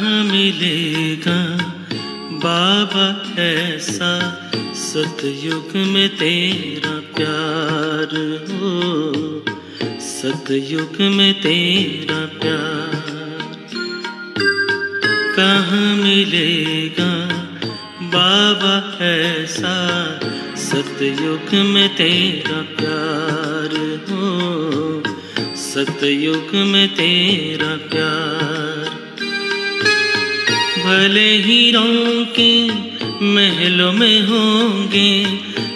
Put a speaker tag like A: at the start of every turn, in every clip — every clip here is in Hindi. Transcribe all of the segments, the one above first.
A: कहाँ मिलेगा बाबा ऐसा सतयुग में तेरा प्यार हो, सतयुग में तेरा प्यार। कहाँ मिलेगा बाबा ऐसा सतयुग में तेरा प्यार हो, सतयुग में तेरा प्यार। भले हीरों के महलों में होंगे,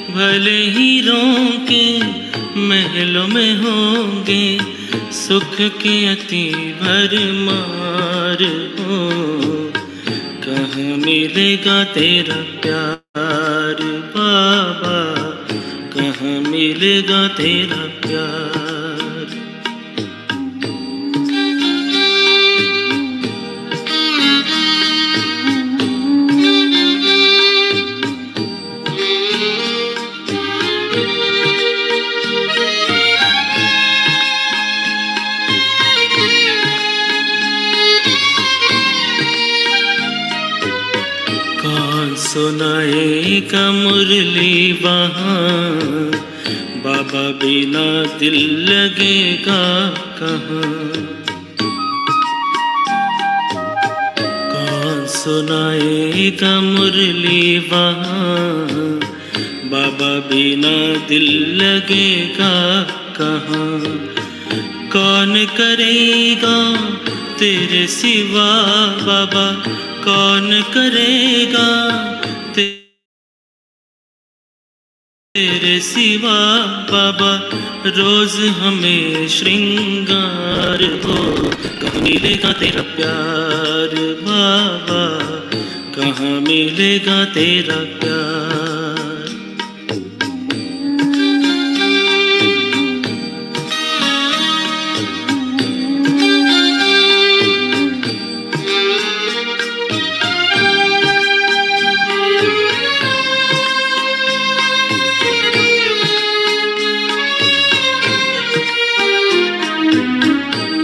A: भले हीरों के महलों में होंगे, सुख के अति भरमार हो। कहाँ मिलेगा तेरा प्यार बाबा, कहाँ मिलेगा तेरा प्यार। कौन सुनाएगा मुरली वहाँ, बाबा बिना दिल लगेगा कहाँ। कौन सुनाएगा मुरली वहाँ, बाबा बिना दिल लगेगा कहाँ। कौन करेगा तेरे सिवा बाबा, कौन करेगा तेरे सिवा बाबा, रोज हमें श्रृंगार हो। कहाँ मिलेगा तेरा प्यार बाबा, कहाँ मिलेगा तेरा प्यार।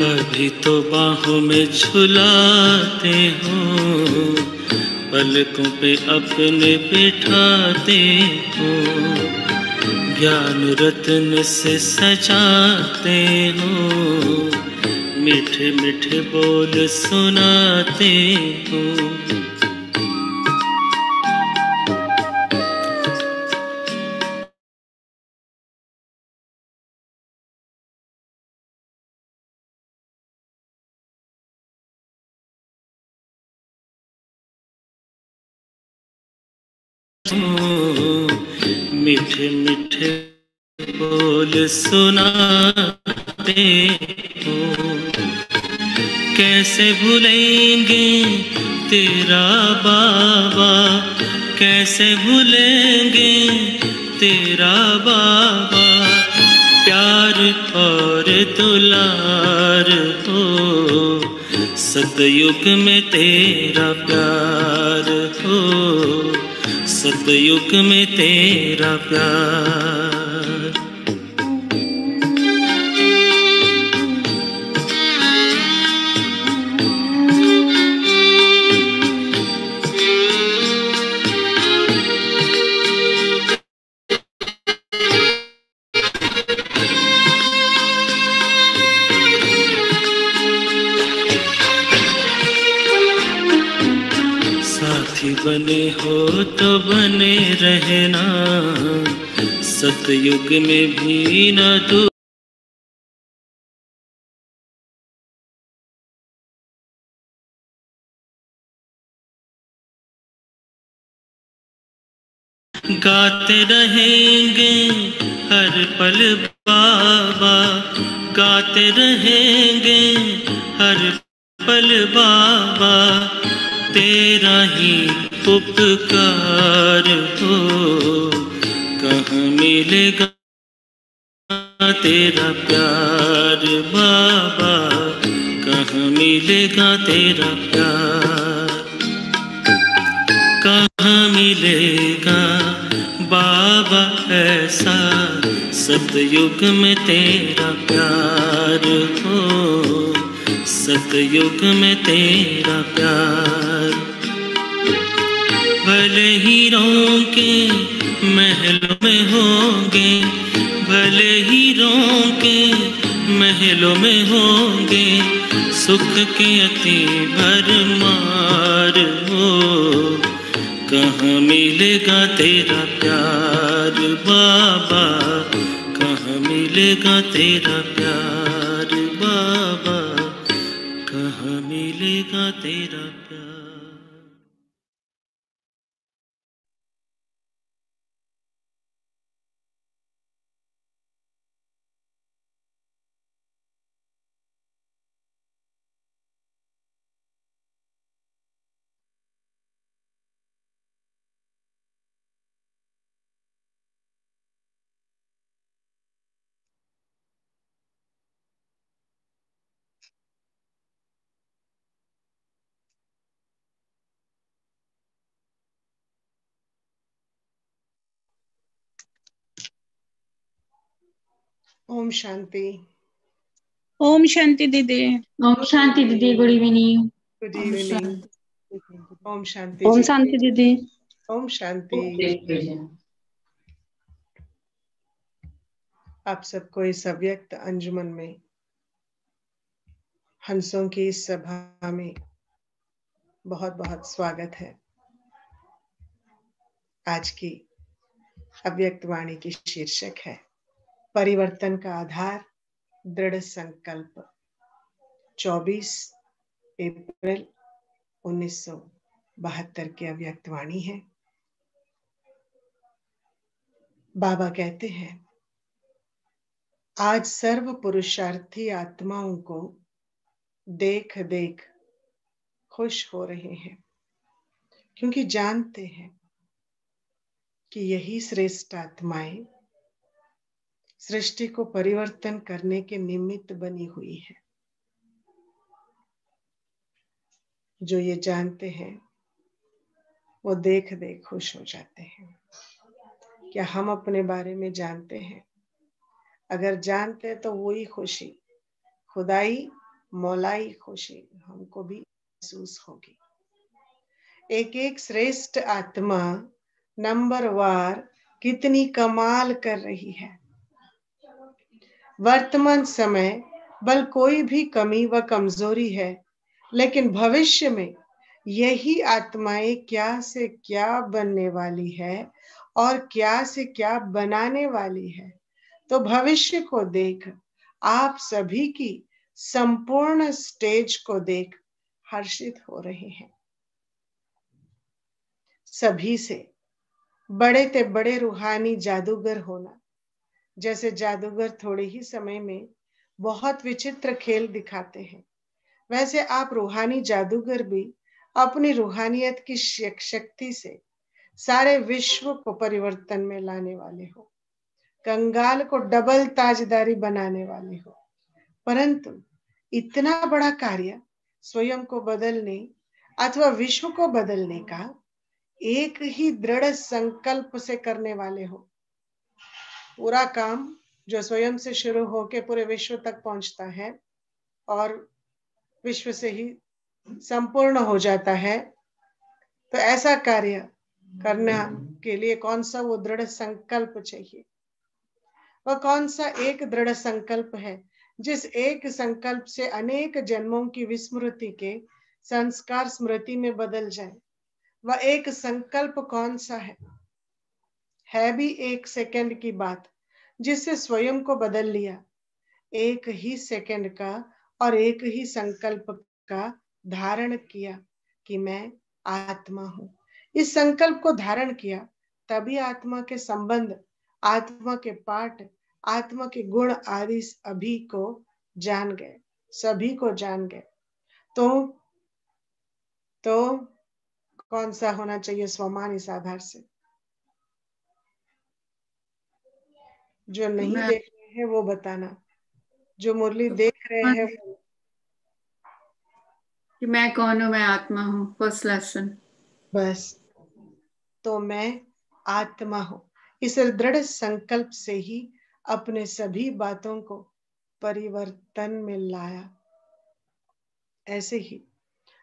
A: अभी तो बाहों में झुलाते हो, पलकों पे अपने बिठाते हो, ज्ञान रत्न से सजाते हो, मीठे मीठे बोल सुनाते हो। मीठे मीठे बोल सुनाते हो। कैसे भूलेंगे तेरा बाबा, कैसे भूलेंगे तेरा बाबा, प्यार और दुलार हो। सतयुग में तेरा प्यार हो, सतयुग में तेरा प्यार। साथी बने हो तो बने रहना, सतयुग में भी न दूर। गाते रहेंगे हर पल बाबा, गाते रहेंगे हर पल बाबा, तेरा ही उपकार हो। कहाँ मिलेगा तेरा प्यार बाबा, कहाँ मिलेगा तेरा प्यार। कहाँ मिलेगा बाबा ऐसा सतयुग में तेरा प्यार हो, सतयुग में तेरा प्यार। भले हीरों के महलों में होंगे, भले हीरों के महलों में होंगे, सुख के अति भरमार हो। कहाँ मिलेगा तेरा प्यार बाबा, कहाँ मिलेगा तेरा प्यार बाबा, कहाँ मिलेगा तेरा प्यार।
B: ओम शांति।
C: ओम शांति दीदी।
D: ओम शांति दीदी। Good evening.
B: Good evening. ओम शांति।
C: ओम शांति दीदी।
B: ओम शांति। आप सबको इस अव्यक्त अंजुमन में, हंसों की इस सभा में बहुत बहुत स्वागत है। आज की अव्यक्त वाणी की शीर्षक है परिवर्तन का आधार दृढ़ संकल्प। 24 अप्रैल 1972 की अव्यक्त वाणी है। बाबा कहते हैं, आज सर्व पुरुषार्थी आत्माओं को देख देख खुश हो रहे हैं, क्योंकि जानते हैं कि यही श्रेष्ठ आत्माएं सृष्टि को परिवर्तन करने के निमित्त बनी हुई है। जो ये जानते हैं वो देख देख खुश हो जाते हैं। क्या हम अपने बारे में जानते हैं? अगर जानते तो वही खुशी, खुदाई मौलाई खुशी हमको भी महसूस होगी। एक एक श्रेष्ठ आत्मा नंबरवार कितनी कमाल कर रही है। वर्तमान समय बल कोई भी कमी व कमजोरी है, लेकिन भविष्य में यही आत्माएं क्या से क्या बनने वाली है और क्या से क्या बनाने वाली है। तो भविष्य को देख, आप सभी की संपूर्ण स्टेज को देख हर्षित हो रहे हैं। सभी से बड़े ते बड़े रूहानी जादूगर होना। जैसे जादूगर थोड़े ही समय में बहुत विचित्र खेल दिखाते हैं, वैसे आप रूहानी जादूगर भी अपनी रूहानियत की शक्ति से सारे विश्व को परिवर्तन में लाने वाले हो, कंगाल को डबल ताजदारी बनाने वाले हो। परंतु इतना बड़ा कार्य स्वयं को बदलने अथवा विश्व को बदलने का एक ही दृढ़ संकल्प से करने वाले हो। पूरा काम जो स्वयं से शुरू होकर पूरे विश्व तक पहुंचता है और विश्व से ही संपूर्ण हो जाता है, तो ऐसा कार्य करने के लिए कौन सा वो दृढ़ संकल्प चाहिए? वह कौन सा एक दृढ़ संकल्प है जिस एक संकल्प से अनेक जन्मों की विस्मृति के संस्कार स्मृति में बदल जाए? वह एक संकल्प कौन सा है भी एक सेकंड की बात, जिससे स्वयं को बदल लिया। एक ही सेकंड का और एक ही संकल्प का धारण किया कि मैं आत्मा हूं। इस संकल्प को धारण किया, तभी आत्मा के संबंध, आत्मा के पाठ, आत्मा के गुण आदि अभी को जान गए, सभी को जान गए। तो कौन सा होना चाहिए स्वमान इस आधार से? जो नहीं देख रहे हैं वो बताना, जो मुरली देख रहे हैं वो।
D: कि मैं कौन हूँ? मैं आत्मा हूँ। First lesson.
B: बस, तो मैं आत्मा हूं। इस दृढ़ संकल्प से ही अपने सभी बातों को परिवर्तन में लाया। ऐसे ही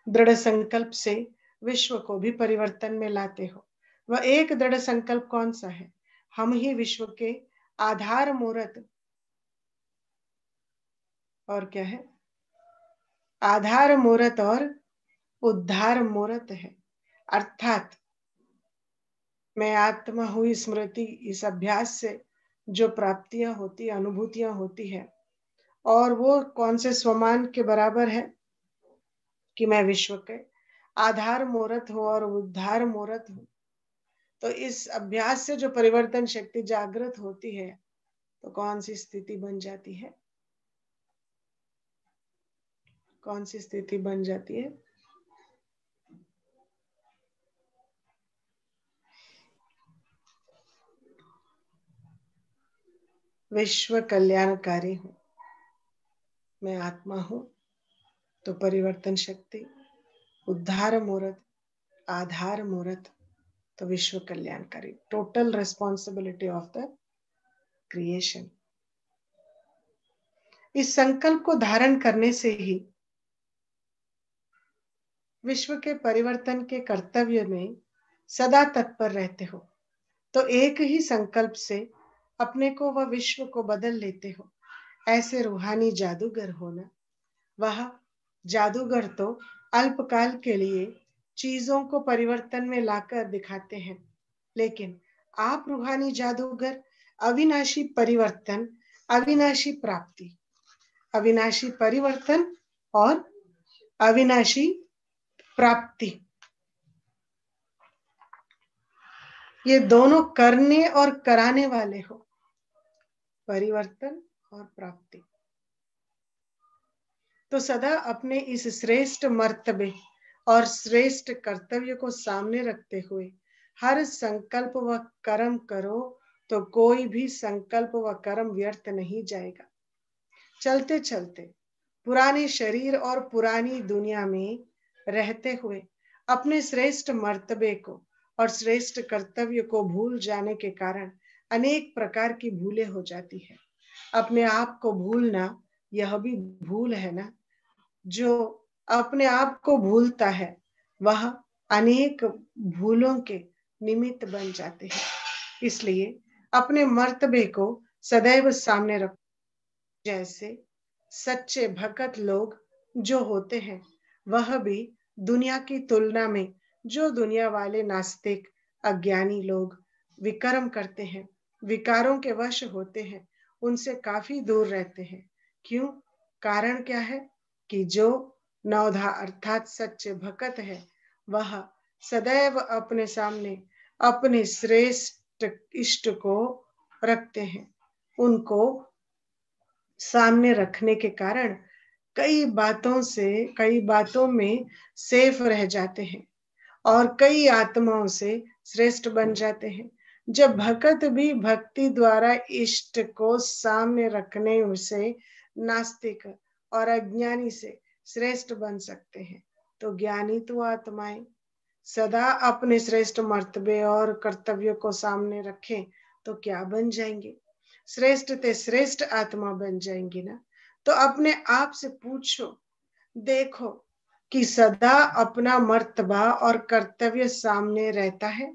B: दृढ़ संकल्प से विश्व को भी परिवर्तन में लाते हो। वह एक दृढ़ संकल्प कौन सा है? हम ही विश्व के आधार मूर्त और क्या है? आधार मूर्त और उद्धार मूर्त है। अर्थात मैं आत्मा हुई स्मृति, इस अभ्यास से जो प्राप्तियां होती, अनुभूतियां होती है, और वो कौन से स्वमान के बराबर है कि मैं विश्व के आधार मूर्त हूं और उद्धार मूर्त हूं। तो इस अभ्यास से जो परिवर्तन शक्ति जागृत होती है, तो कौन सी स्थिति बन जाती है? कौन सी स्थिति बन जाती है? विश्व कल्याणकारी हूं, मैं आत्मा हूं, तो परिवर्तन शक्ति, उद्धार मूर्त, आधार मूर्त, तो विश्व कल्याणकारी, total responsibility of the creation. इस संकल्प को धारण करने से ही विश्व के परिवर्तन के कर्तव्य में सदा तत्पर रहते हो। तो एक ही संकल्प से अपने को व विश्व को बदल लेते हो। ऐसे रूहानी जादूगर होना। वह जादूगर तो अल्पकाल के लिए चीजों को परिवर्तन में लाकर दिखाते हैं, लेकिन आप रूहानी जादूगर अविनाशी परिवर्तन, अविनाशी प्राप्ति, अविनाशी परिवर्तन और अविनाशी प्राप्ति, ये दोनों करने और कराने वाले हो। परिवर्तन और प्राप्ति। तो सदा अपने इस श्रेष्ठ मर्तबे और श्रेष्ठ कर्तव्य को सामने रखते हुए हर संकल्प व कर्म करो, तो कोई भी संकल्प व कर्म व्यर्थ नहीं जाएगा। चलते चलते पुराने शरीर और पुरानी दुनिया में रहते हुए अपने श्रेष्ठ मर्तबे को और श्रेष्ठ कर्तव्य को भूल जाने के कारण अनेक प्रकार की भूलें हो जाती है। अपने आप को भूलना यह भी भूल है ना। जो अपने आप को भूलता है वह अनेक भूलों के निमित्त बन जाते हैं। इसलिए अपने मर्तबे को सदैव सामने रखो। जैसे सच्चे भक्त लोग जो होते हैं, वह भी दुनिया की तुलना में जो दुनिया वाले नास्तिक अज्ञानी लोग विकर्म करते हैं, विकारों के वश होते हैं, उनसे काफी दूर रहते हैं। क्यों? कारण क्या है कि जो नवधा अर्थात सच्चे भक्त है, वह सदैव अपने सामने अपने श्रेष्ठ इष्ट को रखते हैं। उनको सामने रखने के कारण कई बातों में सेफ रह जाते हैं और कई आत्माओं से श्रेष्ठ बन जाते हैं। जब भक्त भी भक्ति द्वारा इष्ट को सामने रखने से नास्तिक और अज्ञानी से श्रेष्ठ बन सकते हैं, तो ज्ञानी तो आत्माएं सदा अपने श्रेष्ठ मर्तबे और कर्तव्यों को सामने रखें तो क्या बन जाएंगे? श्रेष्ठ ते श्रेष्ठ आत्मा बन जाएंगी ना। तो अपने आप से पूछो, देखो कि सदा अपना मर्तबा और कर्तव्य सामने रहता है।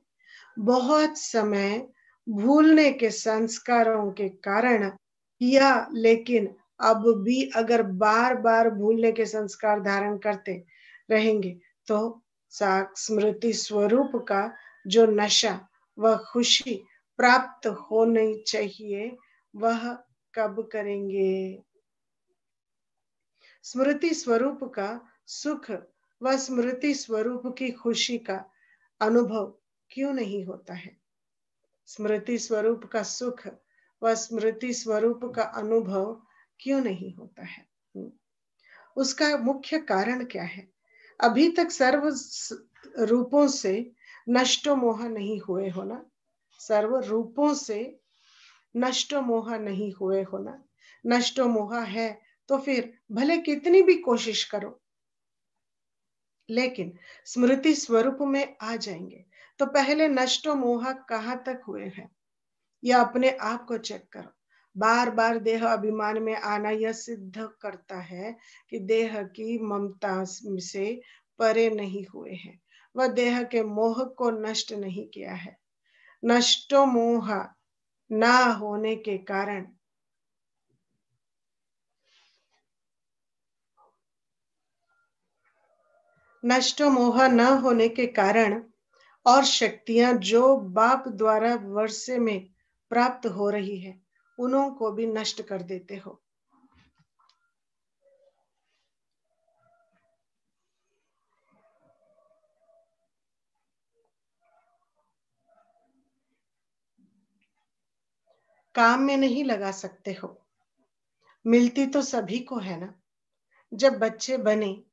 B: बहुत समय भूलने के संस्कारों के कारण किया, लेकिन अब भी अगर बार बार भूलने के संस्कार धारण करते रहेंगे तो स्मृति स्वरूप का जो नशा व खुशी प्राप्त होनी चाहिए, वह कब करेंगे? स्मृति स्वरूप का सुख व स्मृति स्वरूप की खुशी का अनुभव क्यों नहीं होता है? स्मृति स्वरूप का सुख व स्मृति स्वरूप का अनुभव क्यों नहीं होता है? उसका मुख्य कारण क्या है? अभी तक सर्व रूपों से नष्टो मोह नहीं हुए हो ना। सर्व रूपों से नष्टो मोह नहीं हुए हो ना। नष्टो मोह है तो फिर भले कितनी भी कोशिश करो, लेकिन स्मृति स्वरूप में आ जाएंगे। तो पहले नष्टो मोह कहाँ तक हुए हैं, या अपने आप को चेक करो। बार बार देह अभिमान में आना यह सिद्ध करता है कि देह की ममता से परे नहीं हुए हैं, वह देह के मोह को नष्ट नहीं किया है। नष्टो मोह ना होने के कारण नष्टो मोह न होने के कारण और शक्तियां जो बाप द्वारा वर्षे में प्राप्त हो रही है उन्हों को भी नष्ट कर देते हो। काम में नहीं लगा सकते हो, मिलती तो सभी को है ना। जब बच्चे बने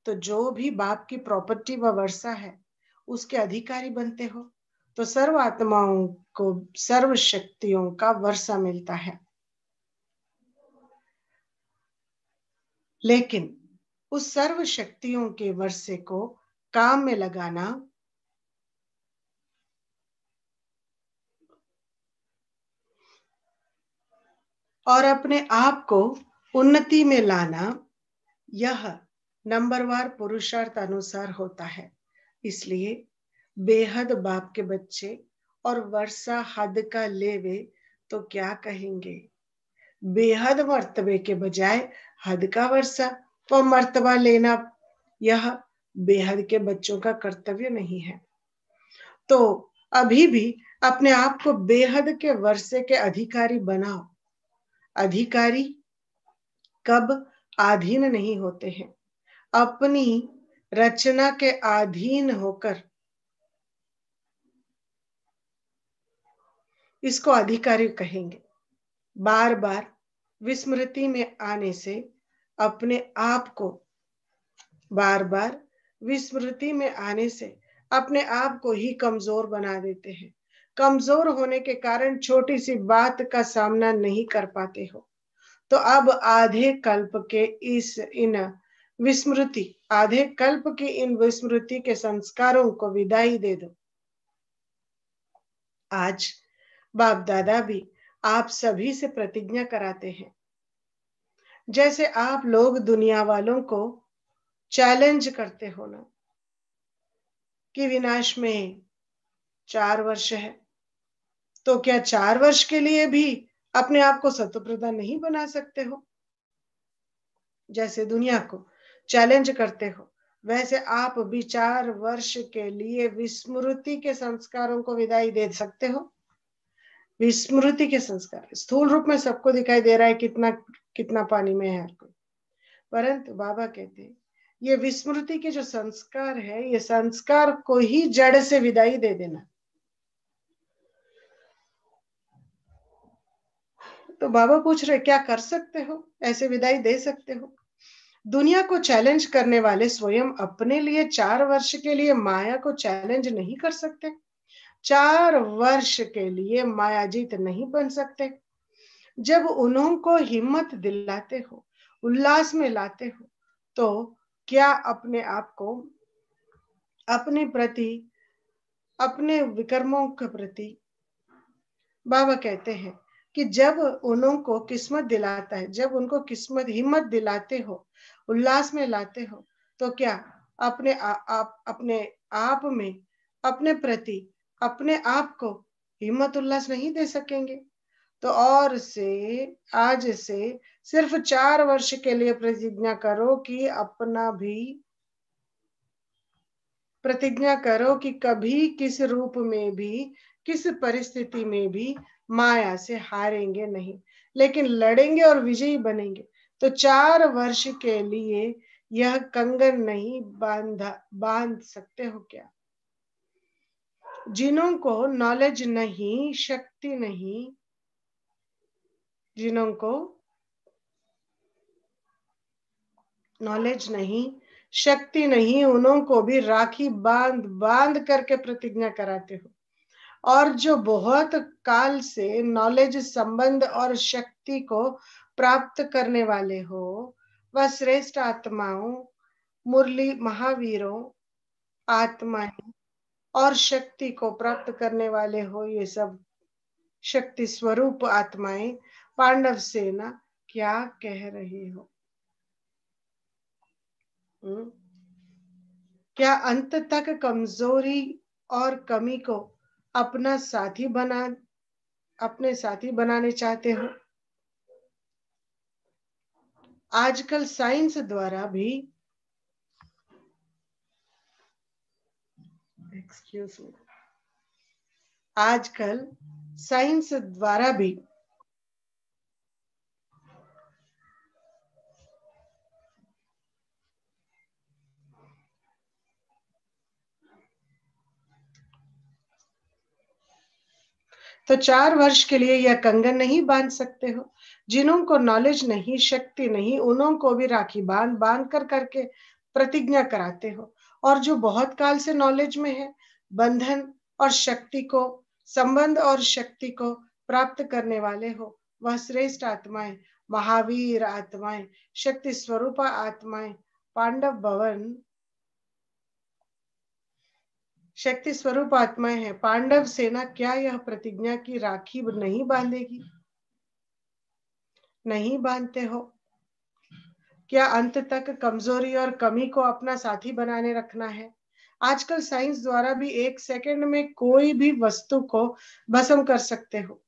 B: तो जो भी बाप की प्रॉपर्टी व वर्षा है उसके अधिकारी बनते हो, तो सर्व आत्माओं को सर्व शक्तियों का वर्षा मिलता है। लेकिन उस सर्व शक्तियों के वर्षे को काम में लगाना और अपने आप को उन्नति में लाना यह नंबरवार पुरुषार्थ अनुसार होता है। इसलिए बेहद बाप के बच्चे और वर्षा हद का लेवे तो क्या कहेंगे। बेहद मर्तबे के बजाय हद का वर्षा और मर्तबा लेना यह बेहद के बच्चों का कर्तव्य नहीं है। तो अभी भी अपने आप को बेहद के वर्षे के अधिकारी बनाओ। अधिकारी कब अधीन नहीं होते हैं, अपनी रचना के अधीन होकर इसको अधिकारी कहेंगे। बार बार विस्मृति में आने से अपने आप को बार बार विस्मृति में आने से अपने आप को ही कमजोर बना देते हैं। कमजोर होने के कारण छोटी सी बात का सामना नहीं कर पाते हो। तो अब आधे कल्प के इन विस्मृति के संस्कारों को विदाई दे दो। आज बाप दादा भी आप सभी से प्रतिज्ञा कराते हैं, जैसे आप लोग दुनिया वालों को चैलेंज करते हो ना कि विनाश में 4 वर्ष है, तो क्या 4 वर्ष के लिए भी अपने आप को सत्वप्रधान नहीं बना सकते हो। जैसे दुनिया को चैलेंज करते हो वैसे आप भी 4 वर्ष के लिए विस्मृति के संस्कारों को विदाई दे सकते हो। विस्मृति के संस्कार स्थूल रूप में सबको दिखाई दे रहा है कितना कितना पानी में है हर कोई, परंतु बाबा कहते हैं ये विस्मृति के जो संस्कार है ये संस्कार को ही जड़ से विदाई दे देना। तो बाबा पूछ रहे क्या कर सकते हो, ऐसे विदाई दे सकते हो। दुनिया को चैलेंज करने वाले स्वयं अपने लिए 4 वर्ष के लिए माया को चैलेंज नहीं कर सकते, 4 वर्ष के लिए मायाजीत नहीं बन सकते। जब उन्हों को हिम्मत दिलाते हो, उल्लास में लाते हो, तो क्या अपने आप को अपने प्रति अपने विकर्मों के प्रति बाबा कहते हैं कि जब उन्हों को किस्मत दिलाता है, जब उनको किस्मत हिम्मत दिलाते हो, उल्लास में लाते हो, तो क्या अपने आप में अपने प्रति अपने आप को हिम्मत उल्लास नहीं दे सकेंगे। तो और से आज से सिर्फ 4 वर्ष के लिए प्रतिज्ञा करो कि अपना भी प्रतिज्ञा करो कि कभी किस रूप में भी किस परिस्थिति में भी माया से हारेंगे नहीं, लेकिन लड़ेंगे और विजयी बनेंगे। तो 4 वर्ष के लिए यह कंगन नहीं बांध सकते हो क्या। जिन्हों को नॉलेज नहीं, शक्ति नहीं, जिन्हों को नॉलेज नहीं, शक्ति नहीं, उन्हों को भी राखी बांध करके प्रतिज्ञा कराते हो। और जो बहुत काल से नॉलेज, संबंध और शक्ति को प्राप्त करने वाले हो, वह श्रेष्ठ आत्माओं, मुरली महावीरों, आत्माएं और शक्ति को प्राप्त करने वाले हो, ये सब शक्ति स्वरूप आत्माएं पांडव सेना क्या कह रही हो? क्या अंत तक कमजोरी और कमी को अपने साथी बनाने चाहते हो? आजकल साइंस द्वारा भी आजकल साइंस द्वारा भी तो 4 वर्ष के लिए यह कंगन नहीं बांध सकते हो? जिन्हों को नॉलेज नहीं, शक्ति नहीं, उन्हों को भी राखी बांध बांध कर करके प्रतिज्ञा कराते हो। और जो बहुत काल से नॉलेज में है, बंधन और शक्ति को, संबंध और शक्ति को प्राप्त करने वाले हो, वह श्रेष्ठ आत्माएं, महावीर आत्माएं, शक्ति स्वरूप आत्माएं, पांडव भवन शक्ति स्वरूप आत्माएं हैं। पांडव सेना क्या यह प्रतिज्ञा की राखी नहीं बांधेगी? नहीं बांधते हो? क्या अंत तक कमजोरी और कमी को अपना साथी बनाने रखना है? आजकल साइंस द्वारा भी 1 सेकंड में कोई भी वस्तु को भस्म कर सकते हो।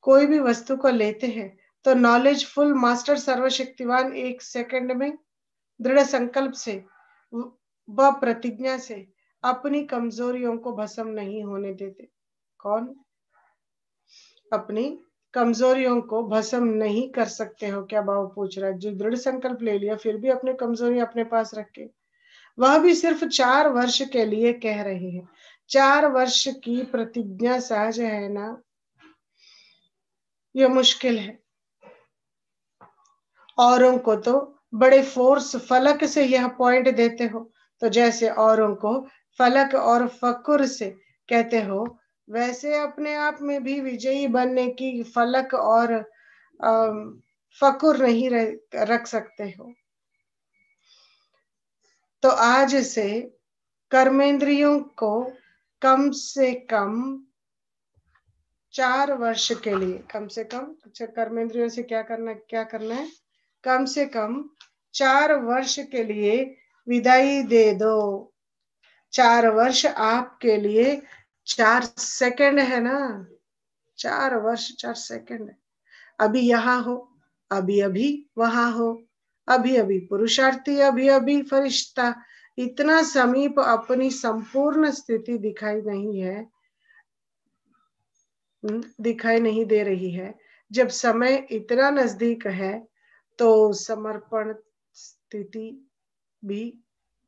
B: कोई भी वस्तु को लेते हैं तो नॉलेज फुल मास्टर सर्वशक्तिवान 1 सेकंड में दृढ़ संकल्प से व प्रतिज्ञा से अपनी कमजोरियों को भस्म नहीं होने देते। कौन? अपनी कमजोरियों को भस्म नहीं कर सकते हो क्या? बाबू पूछ रहा है। जो दृढ़ संकल्प ले लिया फिर भी अपनी कमजोरी अपने पास रखे, वह भी सिर्फ 4 वर्ष के लिए कह रहे हैं। 4 वर्ष की प्रतिज्ञा सहज है ना? यह मुश्किल है। औरों को तो बड़े फोर्स फलक से यह पॉइंट देते हो, तो जैसे औरों को फलक और फकुर से कहते हो, वैसे अपने आप में भी विजयी बनने की फलक और फकुर नहीं रख सकते हो। तो आज से कर्मेंद्रियों को कम से कम 4 वर्ष के लिए, कम से कम कर्मेंद्रियों से क्या करना है? कम से कम 4 वर्ष के लिए विदाई दे दो। 4 वर्ष आपके लिए 4 सेकंड है ना? 4 वर्ष 4 सेकंड है। अभी यहाँ हो, अभी अभी वहां हो, अभी अभी पुरुषार्थी, अभी अभी फरिश्ता। इतना समीप अपनी संपूर्ण स्थिति दिखाई नहीं दे रही है। जब समय इतना नजदीक है तो समर्पण स्थिति भी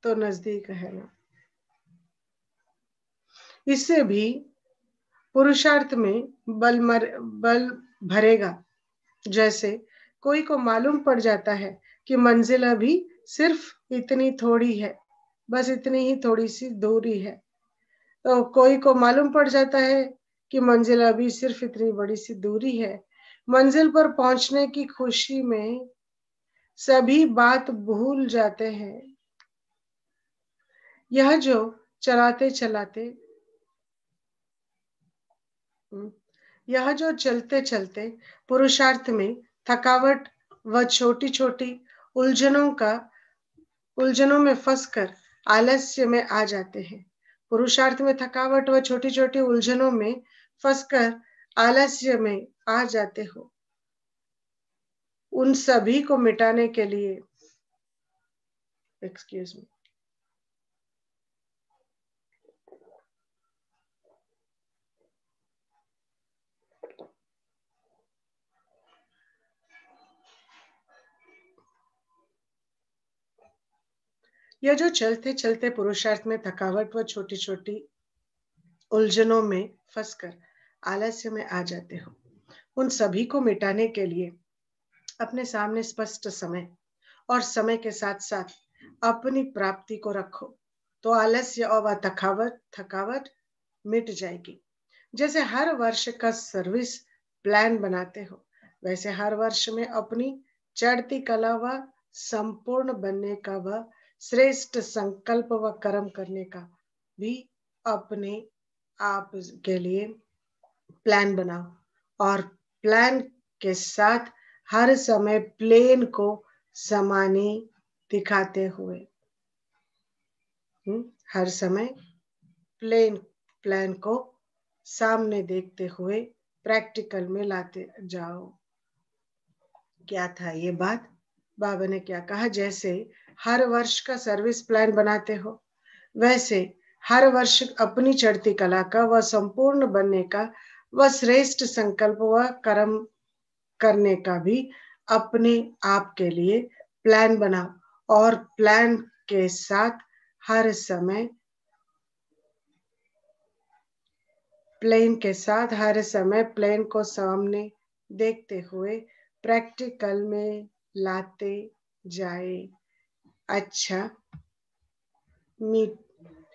B: तो नजदीक है ना? इससे भी पुरुषार्थ में बल भरेगा। जैसे कोई को मालूम पड़ जाता है कि मंजिल अभी सिर्फ इतनी थोड़ी है, बस इतनी ही थोड़ी सी दूरी है, तो कोई को मालूम पड़ जाता है कि मंजिल अभी सिर्फ इतनी बड़ी सी दूरी है। मंजिल पर पहुंचने की खुशी में सभी बात भूल जाते हैं। यह जो चलते चलते पुरुषार्थ में थकावट व छोटी छोटी उलझनों में फंसकर आलस्य में आ जाते हैं। पुरुषार्थ में थकावट व छोटी छोटी उलझनों में फंसकर आलस्य में आ जाते हो। उन सभी को मिटाने के लिए, एक्सक्यूज मी, यह जो चलते चलते पुरुषार्थ में थकावट व छोटी छोटी उलझनों में फंसकर आलस्य में आ जाते हो, उन सभी को मिटाने के लिए अपने सामने स्पष्ट समय और समय के साथ साथ अपनी प्राप्ति को रखो, तो आलस्य और थकावट मिट जाएगी। जैसे हर वर्ष का सर्विस प्लान बनाते हो, वैसे हर वर्ष में अपनी चढ़ती कला व संपूर्ण बनने का व श्रेष्ठ संकल्प व कर्म करने का भी अपने आप के लिए प्लान बनाओ। और प्लान के साथ हर समय प्लेन को समाने दिखाते हुए। हर समय प्लान को सामने देखते हुए प्रैक्टिकल में लाते जाओ। क्या था ये बात? बाबा ने क्या कहा? जैसे हर वर्ष का सर्विस प्लान बनाते हो, वैसे हर वर्ष अपनी चढ़ती कला का व संपूर्ण बनने का व श्रेष्ठ संकल्प व कर्म करने का भी अपने आप के लिए प्लान बनाओ और प्लान के साथ हर समय प्लेन को सामने देखते हुए प्रैक्टिकल में लाते जाए। अच्छा,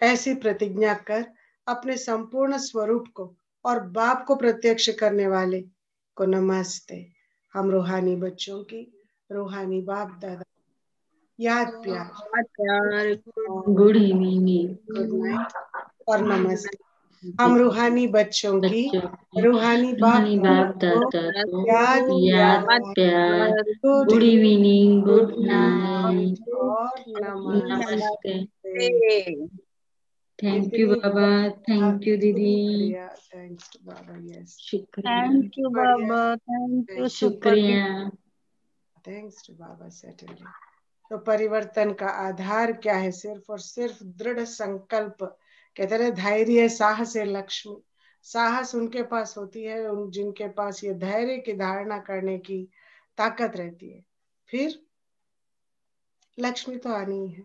B: ऐसी प्रतिज्ञा कर अपने संपूर्ण स्वरूप को और बाप को प्रत्यक्ष करने वाले को नमस्ते। हम रूहानी बच्चों की रूहानी बाप दादा याद प्यार
D: गुड इवनिंग,
B: गुड नाइट और नमस्ते। हम रूहानी बच्चों की रूहानी बाप
D: दादा को
B: याद
D: प्यार गुड इवनिंग, गुड नाइट
B: और
D: नमस्ते।
B: नमस्ते।
D: थैंक यू बाबा, थैंक यू दीदी,
B: थैंक्स बाबा। यस,
D: शुक्रिया,
C: थैंक यू बाबा, थैंक यू
D: शुक्रिया।
B: थैंक्स टू बाबा। सेटल। तो परिवर्तन का आधार क्या है? सिर्फ और सिर्फ दृढ़ संकल्प। कहते हैं धैर्य साहस है लक्ष्मी। साहस उनके पास होती है जिनके पास ये धैर्य की धारणा करने की ताकत रहती है। फिर लक्ष्मी तो आनी ही है।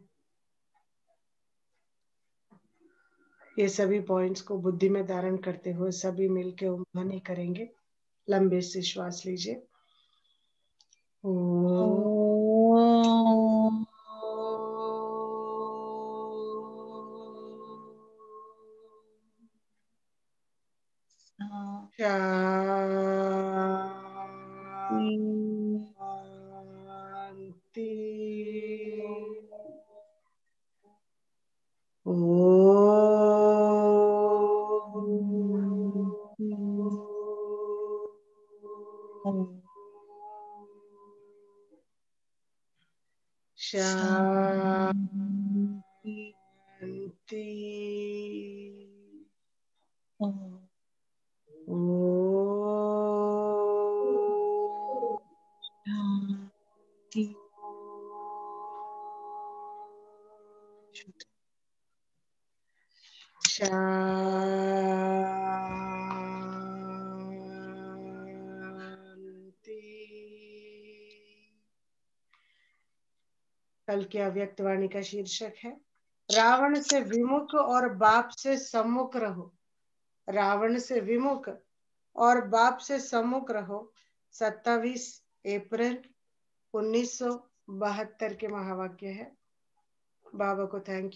B: ये सभी पॉइंट्स को बुद्धि में धारण करते हुए सभी मिलके ध्वनि करेंगे। लंबे से श्वास लीजिए। शांति। शांति। कल की अव्यक्त वाणी का शीर्षक है रावण से विमुख और बाप से सम्मुख रहो। रावण से विमुख और बाप से सम्मुख रहो। 27 अप्रैल 1972 के महावाक्य है। बाबा को थैंक यू।